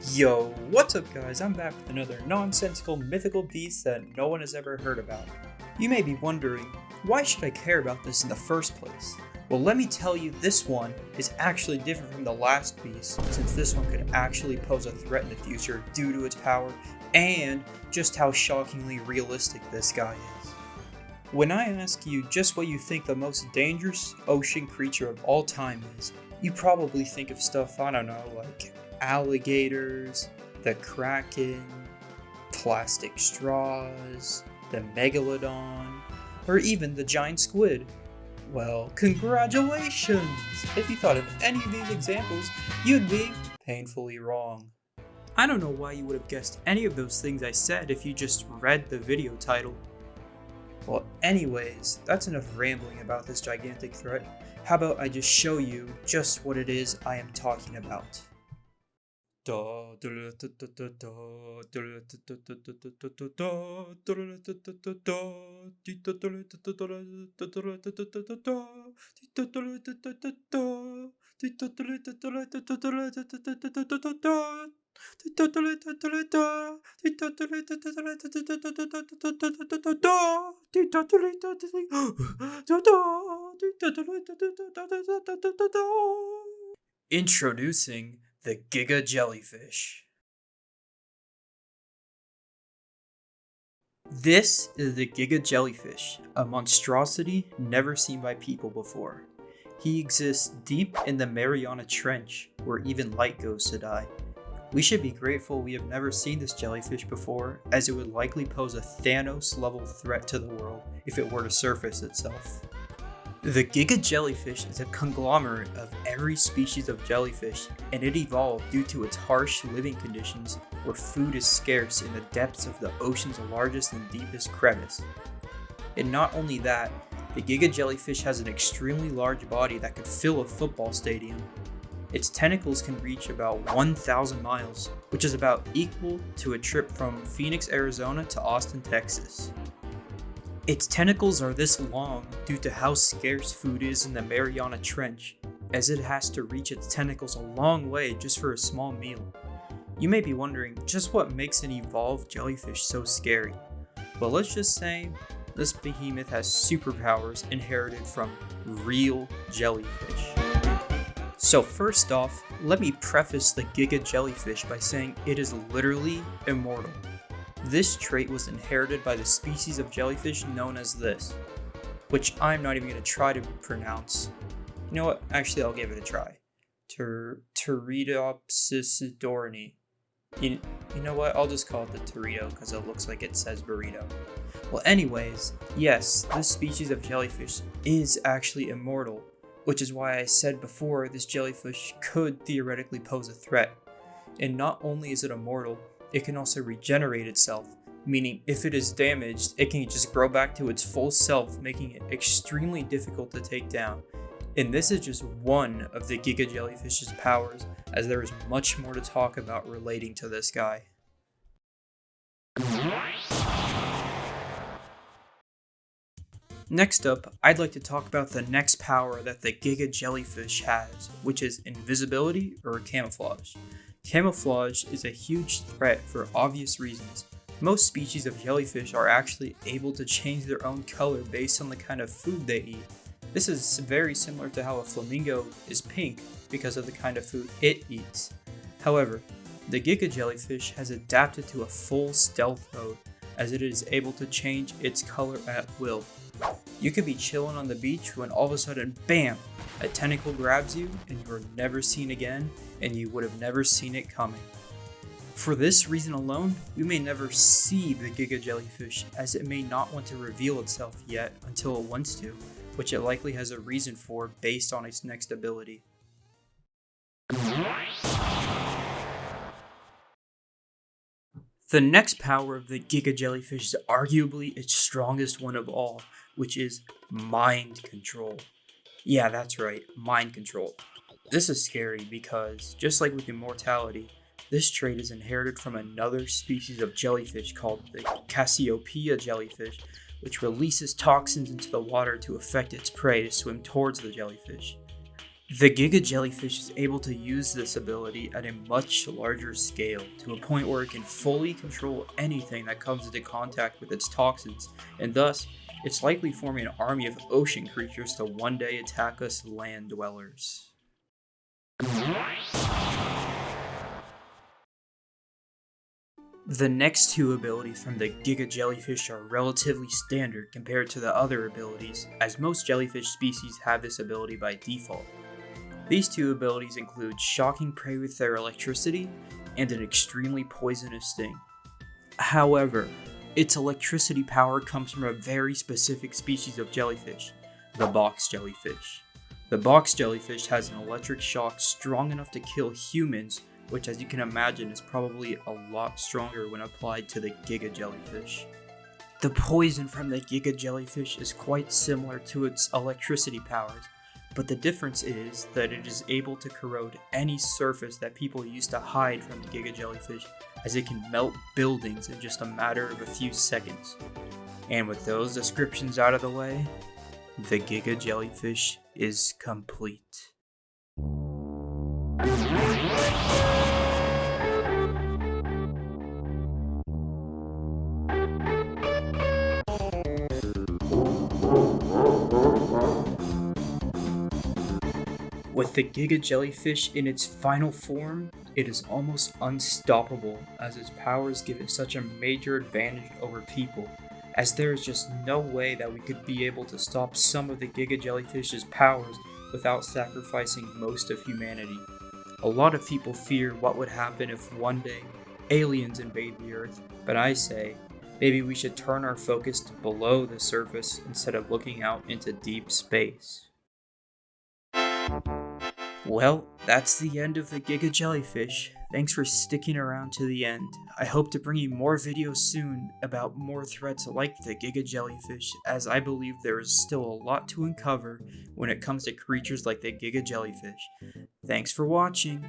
Yo, what's up guys? I'm back with another nonsensical mythical beast that no one has ever heard about. You may be wondering, why should I care about this in the first place? Well, let me tell you, this one is actually different from the last beast, since this one could actually pose a threat in the future due to its power and just how shockingly realistic this guy is. When I ask you just what you think the most dangerous ocean creature of all time is, you probably think of stuff, I don't know, like alligators, the kraken, plastic straws, the megalodon, or even the giant squid. Well, congratulations! If you thought of any of these examples, you'd be painfully wrong. I don't know why you would have guessed any of those things I said if you just read the video title. Well, anyways, that's enough rambling about this gigantic threat. How about I just show you just what it is I am talking about. Introducing the giga jellyfish. This is the giga jellyfish, a monstrosity never seen by people before. He exists deep in the Mariana Trench, where even light goes to die. We should be grateful we have never seen this jellyfish before, as it would likely pose a Thanos-level threat to the world if it were to surface itself. The giga jellyfish is a conglomerate of every species of jellyfish, and it evolved due to its harsh living conditions where food is scarce in the depths of the ocean's largest and deepest crevice. And not only that, the giga jellyfish has an extremely large body that could fill a football stadium. Its tentacles can reach about 1,000 miles, which is about equal to a trip from Phoenix, Arizona to Austin, Texas. Its tentacles are this long due to how scarce food is in the Mariana Trench, as it has to reach its tentacles a long way just for a small meal. You may be wondering just what makes an evolved jellyfish so scary. Well, let's just say this behemoth has superpowers inherited from real jellyfish. So first off, let me preface the giga jellyfish by saying it is literally immortal. This trait was inherited by the species of jellyfish known as this, which I'm not even going to try to pronounce. You know what? Actually, I'll give it a try. Turritopsis. You know what? I'll just call it the Torito because it looks like it says burrito. Well, anyways, yes, this species of jellyfish is actually immortal, which is why I said before this jellyfish could theoretically pose a threat. And not only is it immortal, it can also regenerate itself, meaning if it is damaged, it can just grow back to its full self, making it extremely difficult to take down. And this is just one of the giga jellyfish's powers, as there is much more to talk about relating to this guy. Next up, I'd like to talk about the next power that the giga jellyfish has, which is invisibility or camouflage. Camouflage is a huge threat for obvious reasons. Most species of jellyfish are actually able to change their own color based on the kind of food they eat. This is very similar to how a flamingo is pink because of the kind of food it eats. However, the giga jellyfish has adapted to a full stealth mode, as it is able to change its color at will. You could be chilling on the beach when all of a sudden, bam, a tentacle grabs you and you are never seen again, and you would have never seen it coming. For this reason alone, we may never see the giga jellyfish, as it may not want to reveal itself yet until it wants to, which it likely has a reason for based on its next ability. The next power of the giga jellyfish is arguably its strongest one of all, which is mind control. Yeah, that's right, mind control. This is scary because, just like with immortality, this trait is inherited from another species of jellyfish called the Cassiopeia jellyfish, which releases toxins into the water to affect its prey to swim towards the jellyfish. The giga jellyfish is able to use this ability at a much larger scale, to a point where it can fully control anything that comes into contact with its toxins, and thus, it's likely forming an army of ocean creatures to one day attack us land dwellers. The next two abilities from the giga jellyfish are relatively standard compared to the other abilities, as most jellyfish species have this ability by default. These two abilities include shocking prey with their electricity and an extremely poisonous sting. However, its electricity power comes from a very specific species of jellyfish, the box jellyfish. The box jellyfish has an electric shock strong enough to kill humans, which, as you can imagine, is probably a lot stronger when applied to the giga jellyfish. The poison from the giga jellyfish is quite similar to its electricity powers, but the difference is that it is able to corrode any surface that people use to hide from the giga jellyfish, as it can melt buildings in just a matter of a few seconds. And with those descriptions out of the way, the giga jellyfish is complete. With the giga jellyfish in its final form, it is almost unstoppable, as its powers give it such a major advantage over people, as there is just no way that we could be able to stop some of the giga jellyfish's powers without sacrificing most of humanity. A lot of people fear what would happen if one day aliens invade the Earth, but I say, maybe we should turn our focus to below the surface instead of looking out into deep space. Well, that's the end of the giga jellyfish. Thanks for sticking around to the end. I hope to bring you more videos soon about more threats like the giga jellyfish, as I believe there is still a lot to uncover when it comes to creatures like the giga jellyfish. Thanks for watching.